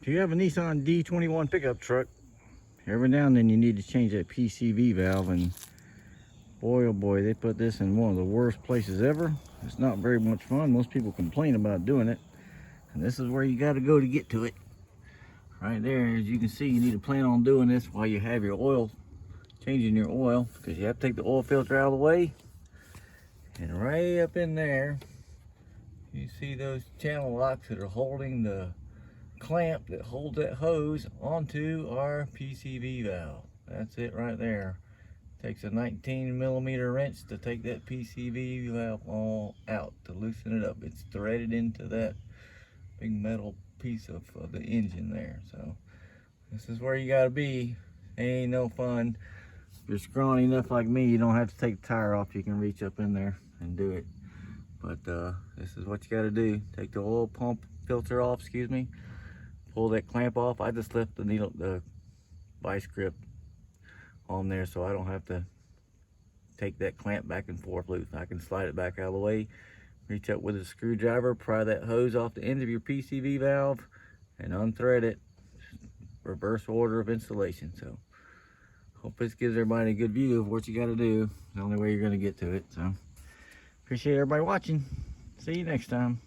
If you have a Nissan D21 pickup truck, every now and then you need to change that PCV valve, and boy oh boy, they put this in one of the worst places ever. It's not very much fun. Most people complain about doing it, and this is where you got to go to get to it. Right there, as you can see, you need to plan on doing this while you have your oil, changing your oil, because you have to take the oil filter out of the way. And right up in there, you see those channel locks that are holding the clamp that holds that hose onto our PCV valve. That's it right there. Takes a 19mm wrench to take that PCV valve all out, to loosen it up. It's threaded into that big metal piece of the engine there. So this is where you gotta be. Ain't no fun. If you're scrawny enough like me, you don't have to take the tire off. You can reach up in there and do it. But this is what you gotta do. Take the oil pump filter off, excuse me. Pull that clamp off. I just left the needle, the vice grip on there, so I don't have to take that clamp back and forth loose. I can slide it back out of the way, reach up with a screwdriver, pry that hose off the end of your PCV valve, and unthread it. Reverse order of installation. So hope this gives everybody a good view of what you got to do. It's the only way you're going to get to it. So appreciate everybody watching. See you next time.